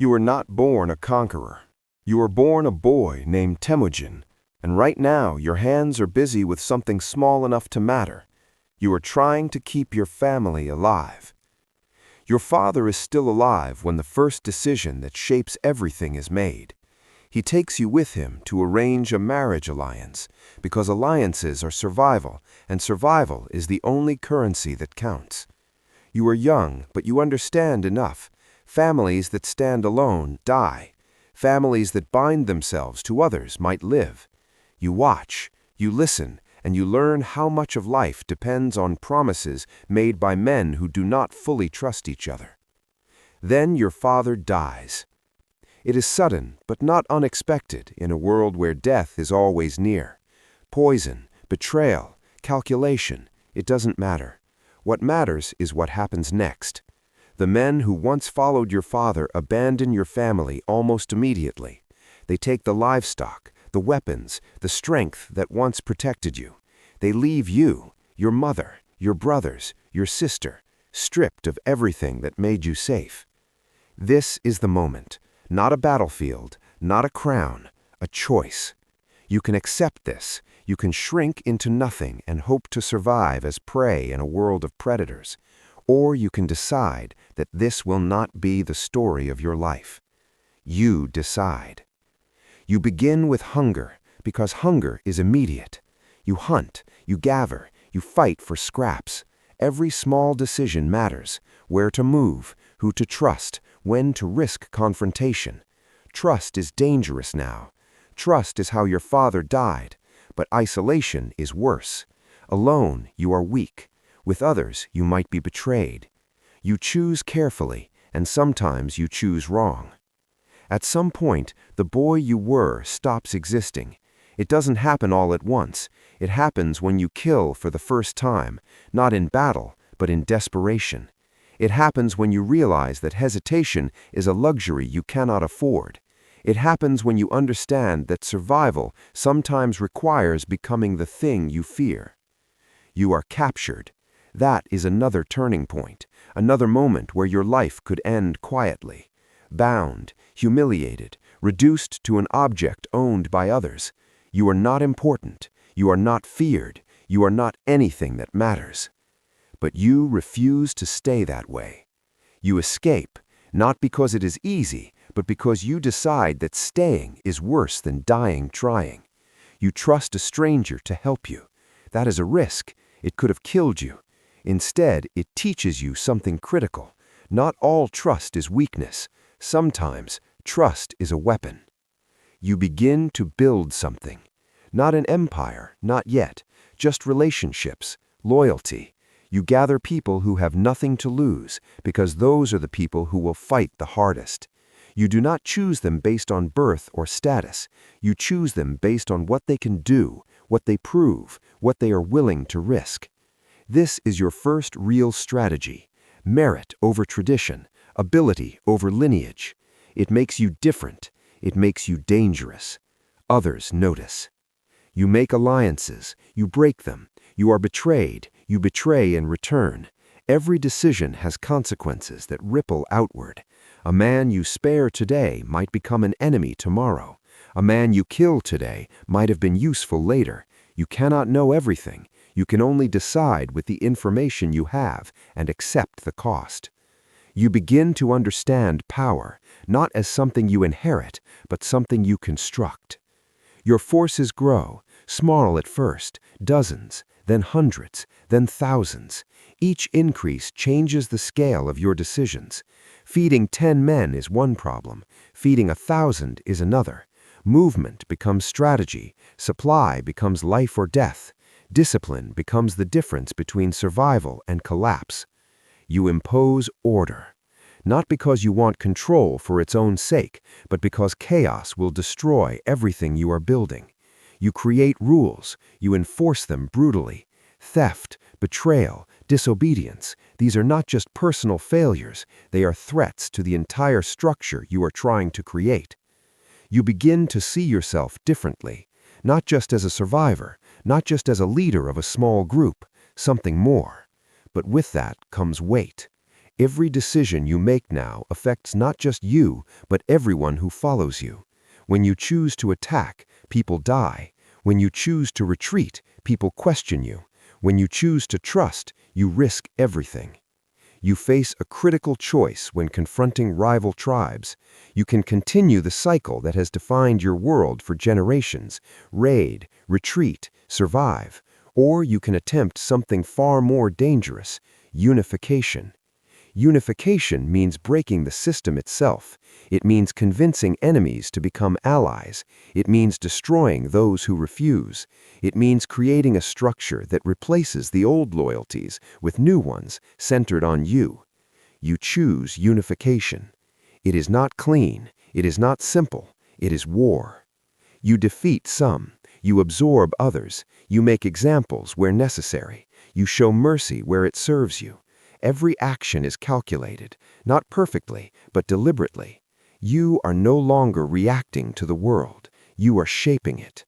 You were not born a conqueror. You were born a boy named Temujin, and right now your hands are busy with something small enough to matter. You are trying to keep your family alive. Your father is still alive when the first decision that shapes everything is made. He takes you with him to arrange a marriage alliance, because alliances are survival, and survival is the only currency that counts. You are young, but you understand enough. Families that stand alone die. Families that bind themselves to others might live. You watch, you listen, and you learn how much of life depends on promises made by men who do not fully trust each other. Then your father dies. It is sudden, but not unexpected in a world where death is always near. Poison, betrayal, calculation, it doesn't matter. What matters is what happens next. The men who once followed your father abandon your family almost immediately. They take the livestock, the weapons, the strength that once protected you. They leave you, your mother, your brothers, your sister, stripped of everything that made you safe. This is the moment. Not a battlefield, not a crown, a choice. You can accept this. You can shrink into nothing and hope to survive as prey in a world of predators. Or you can decide that this will not be the story of your life. You decide. You begin with hunger, because hunger is immediate. You hunt, you gather, you fight for scraps. Every small decision matters: where to move, who to trust, when to risk confrontation. Trust is dangerous now. Trust is how your father died. But isolation is worse. Alone, you are weak. With others, you might be betrayed. You choose carefully, and sometimes you choose wrong. At some point, the boy you were stops existing. It doesn't happen all at once. It happens when you kill for the first time, not in battle, but in desperation. It happens when you realize that hesitation is a luxury you cannot afford. It happens when you understand that survival sometimes requires becoming the thing you fear. You are captured. That is another turning point, another moment where your life could end quietly. Bound, humiliated, reduced to an object owned by others. You are not important. You are not feared. You are not anything that matters. But you refuse to stay that way. You escape, not because it is easy, but because you decide that staying is worse than dying trying. You trust a stranger to help you. That is a risk. It could have killed you. Instead, it teaches you something critical. Not all trust is weakness. Sometimes, trust is a weapon. You begin to build something. Not an empire, not yet. Just relationships, loyalty. You gather people who have nothing to lose, because those are the people who will fight the hardest. You do not choose them based on birth or status. You choose them based on what they can do, what they prove, what they are willing to risk. This is your first real strategy. Merit over tradition, ability over lineage. It makes you different. It makes you dangerous. Others notice. You make alliances. You break them. You are betrayed. You betray in return. Every decision has consequences that ripple outward. A man you spare today might become an enemy tomorrow. A man you kill today might have been useful later. You cannot know everything. You can only decide with the information you have and accept the cost. You begin to understand power, not as something you inherit, but something you construct. Your forces grow, small at first, dozens, then hundreds, then thousands. Each increase changes the scale of your decisions. Feeding 10 men is one problem. Feeding 1,000 is another. Movement becomes strategy. Supply becomes life or death. Discipline becomes the difference between survival and collapse. You impose order. Not because you want control for its own sake, but because chaos will destroy everything you are building. You create rules. You enforce them brutally. Theft, betrayal, disobedience, these are not just personal failures. They are threats to the entire structure you are trying to create. You begin to see yourself differently, not just as a survivor, not just as a leader of a small group, something more. But with that comes weight. Every decision you make now affects not just you, but everyone who follows you. When you choose to attack, people die. When you choose to retreat, people question you. When you choose to trust, you risk everything. You face a critical choice when confronting rival tribes. You can continue the cycle that has defined your world for generations: raid, retreat, survive. Or you can attempt something far more dangerous: unification. Unification means breaking the system itself. It means convincing enemies to become allies. It means destroying those who refuse. It means creating a structure that replaces the old loyalties with new ones centered on you. You choose unification. It is not clean. It is not simple. It is war. You defeat some. You absorb others. You make examples where necessary. You show mercy where it serves you. Every action is calculated, not perfectly, but deliberately. You are no longer reacting to the world. You are shaping it.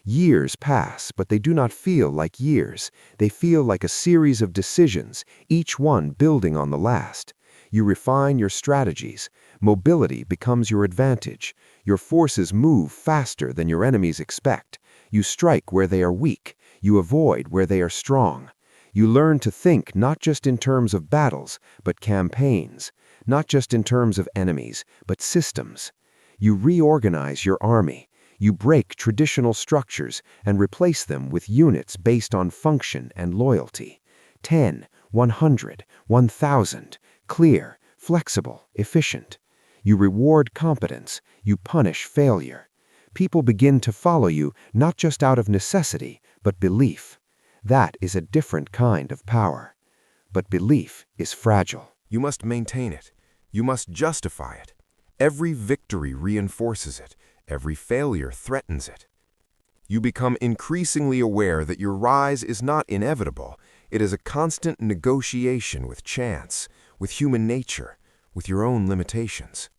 Years pass, but they do not feel like years. They feel like a series of decisions, each one building on the last. You refine your strategies. Mobility becomes your advantage. Your forces move faster than your enemies expect. You strike where they are weak. You avoid where they are strong. You learn to think not just in terms of battles, but campaigns, not just in terms of enemies, but systems. You reorganize your army. You break traditional structures and replace them with units based on function and loyalty. 10, 100, 1,000, clear, flexible, efficient. You reward competence. You punish failure. People begin to follow you not just out of necessity, but belief. That is a different kind of power. But belief is fragile. You must maintain it. You must justify it. Every victory reinforces it. Every failure threatens it. You become increasingly aware that your rise is not inevitable. It is a constant negotiation with chance, with human nature, with your own limitations.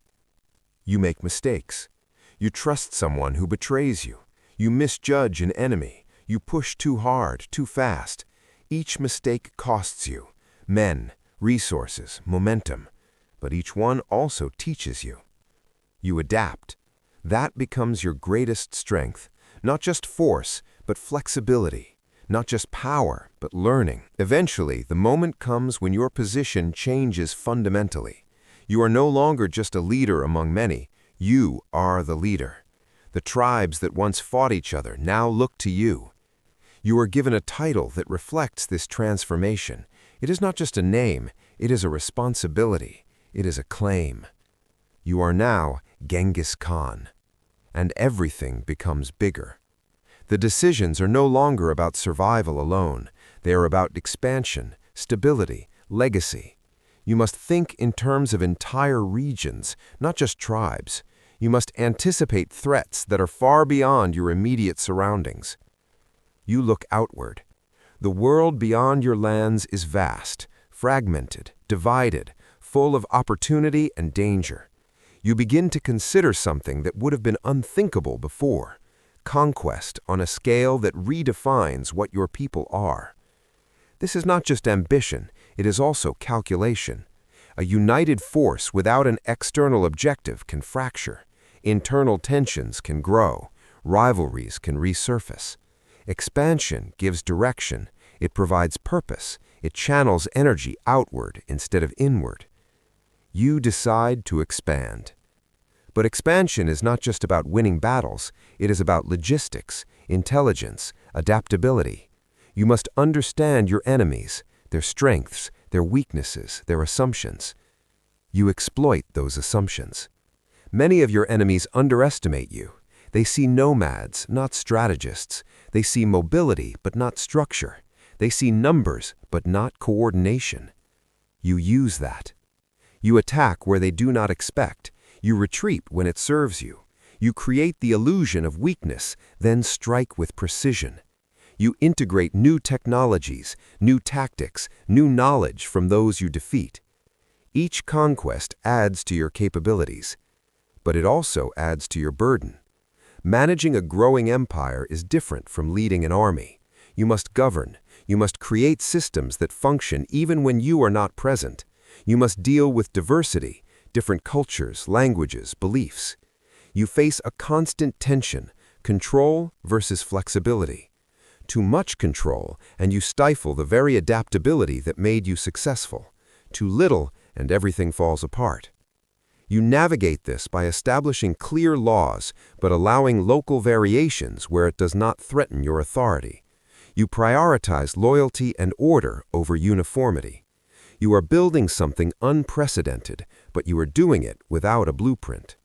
You make mistakes. You trust someone who betrays you. You misjudge an enemy. You push too hard, too fast. Each mistake costs you men, resources, momentum. But each one also teaches you. You adapt. That becomes your greatest strength. Not just force, but flexibility. Not just power, but learning. Eventually, the moment comes when your position changes fundamentally. You are no longer just a leader among many. You are the leader. The tribes that once fought each other now look to you. You are given a title that reflects this transformation. It is not just a name, it is a responsibility. It is a claim. You are now Genghis Khan, and everything becomes bigger. The decisions are no longer about survival alone. They are about expansion, stability, legacy. You must think in terms of entire regions, not just tribes. You must anticipate threats that are far beyond your immediate surroundings. You look outward. The world beyond your lands is vast, fragmented, divided, full of opportunity and danger. You begin to consider something that would have been unthinkable before: conquest on a scale that redefines what your people are. This is not just ambition, it is also calculation. A united force without an external objective can fracture. Internal tensions can grow. Rivalries can resurface. Expansion gives direction. It provides purpose. It channels energy outward instead of inward. You decide to expand. But expansion is not just about winning battles. It is about logistics, intelligence, adaptability. You must understand your enemies, their strengths, their weaknesses, their assumptions. You exploit those assumptions. Many of your enemies underestimate you. They see nomads, not strategists. They see mobility, but not structure. They see numbers, but not coordination. You use that. You attack where they do not expect. You retreat when it serves you. You create the illusion of weakness, then strike with precision. You integrate new technologies, new tactics, new knowledge from those you defeat. Each conquest adds to your capabilities, but it also adds to your burden. Managing a growing empire is different from leading an army. You must govern. You must create systems that function even when you are not present. You must deal with diversity, different cultures, languages, beliefs. You face a constant tension, control versus flexibility. Too much control, and you stifle the very adaptability that made you successful. Too little, and everything falls apart. You navigate this by establishing clear laws, but allowing local variations where it does not threaten your authority. You prioritize loyalty and order over uniformity. You are building something unprecedented, but you are doing it without a blueprint.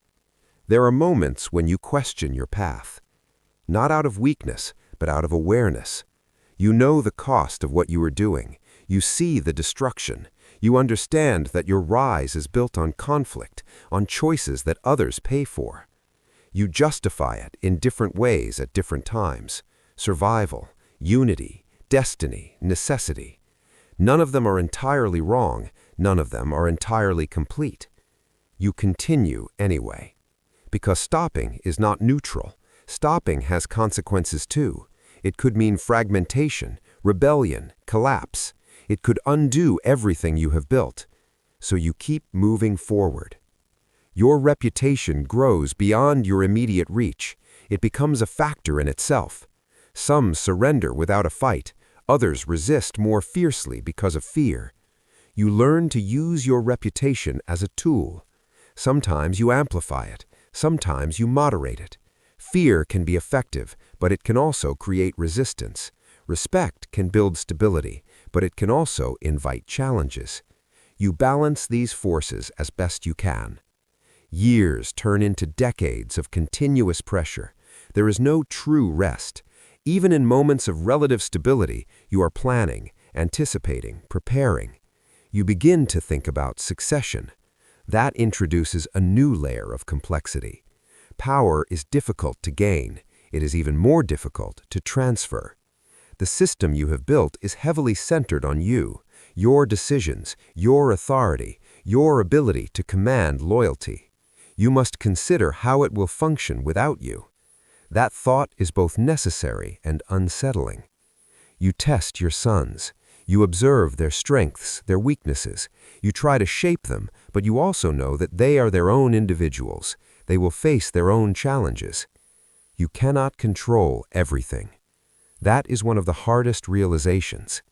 There are moments when you question your path. Not out of weakness, but out of awareness. You know the cost of what you are doing. You see the destruction. You understand that your rise is built on conflict, on choices that others pay for. You justify it in different ways at different times. Survival, unity, destiny, necessity. None of them are entirely wrong. None of them are entirely complete. You continue anyway. Because stopping is not neutral. Stopping has consequences too. It could mean fragmentation, rebellion, collapse. It could undo everything you have built. So you keep moving forward. Your reputation grows beyond your immediate reach. It becomes a factor in itself. Some surrender without a fight. Others resist more fiercely because of fear. You learn to use your reputation as a tool. Sometimes you amplify it. Sometimes you moderate it. Fear can be effective, but it can also create resistance. Respect can build stability, but it can also invite challenges. You balance these forces as best you can. Years turn into decades of continuous pressure. There is no true rest. Even in moments of relative stability, you are planning, anticipating, preparing. You begin to think about succession. That introduces a new layer of complexity. Power is difficult to gain. It is even more difficult to transfer. The system you have built is heavily centered on you, your decisions, your authority, your ability to command loyalty. You must consider how it will function without you. That thought is both necessary and unsettling. You test your sons. You observe their strengths, their weaknesses. You try to shape them, but you also know that they are their own individuals. They will face their own challenges. You cannot control everything. That is one of the hardest realizations.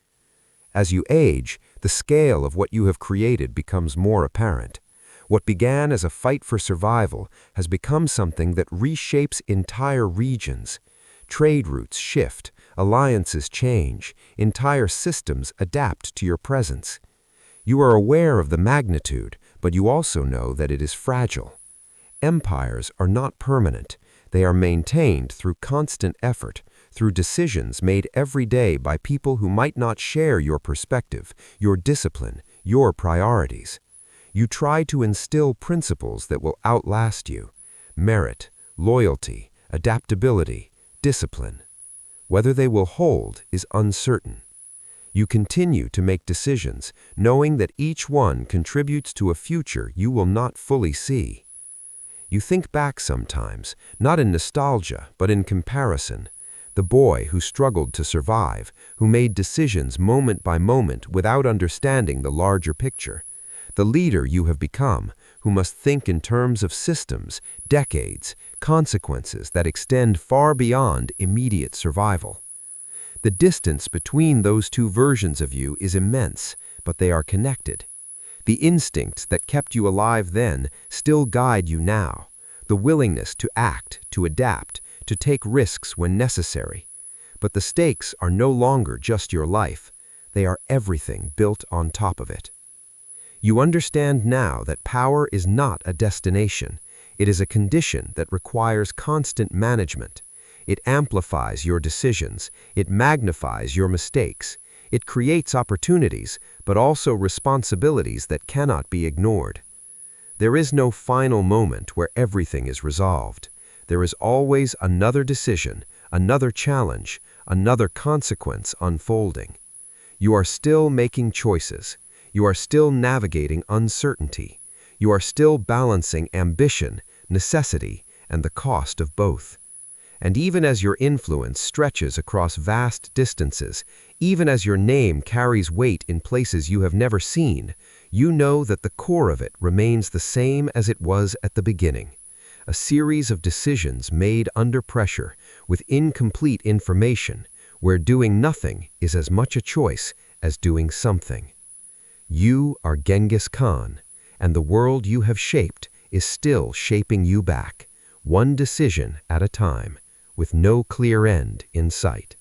As you age, the scale of what you have created becomes more apparent. What began as a fight for survival has become something that reshapes entire regions. Trade routes shift, alliances change, entire systems adapt to your presence. You are aware of the magnitude, but you also know that it is fragile. Empires are not permanent. They are maintained through constant effort, through decisions made every day by people who might not share your perspective, your discipline, your priorities. You try to instill principles that will outlast you: merit, loyalty, adaptability, discipline. Whether they will hold is uncertain. You continue to make decisions, knowing that each one contributes to a future you will not fully see. You think back sometimes, not in nostalgia, but in comparison. The boy who struggled to survive, who made decisions moment by moment without understanding the larger picture. The leader you have become, who must think in terms of systems, decades, consequences that extend far beyond immediate survival. The distance between those two versions of you is immense, but they are connected. The instincts that kept you alive then still guide you now. The willingness to act, to adapt, to take risks when necessary. But the stakes are no longer just your life. They are everything built on top of it. You understand now that power is not a destination. It is a condition that requires constant management. It amplifies your decisions. It magnifies your mistakes. It creates opportunities, but also responsibilities that cannot be ignored. There is no final moment where everything is resolved. There is always another decision, another challenge, another consequence unfolding. You are still making choices. You are still navigating uncertainty. You are still balancing ambition, necessity, and the cost of both. And even as your influence stretches across vast distances, even as your name carries weight in places you have never seen, You know that the core of it remains the same as it was at the beginning. A series of decisions made under pressure, with incomplete information, where doing nothing is as much a choice as doing something. You are Genghis Khan, and the world you have shaped is still shaping you back, one decision at a time, with no clear end in sight.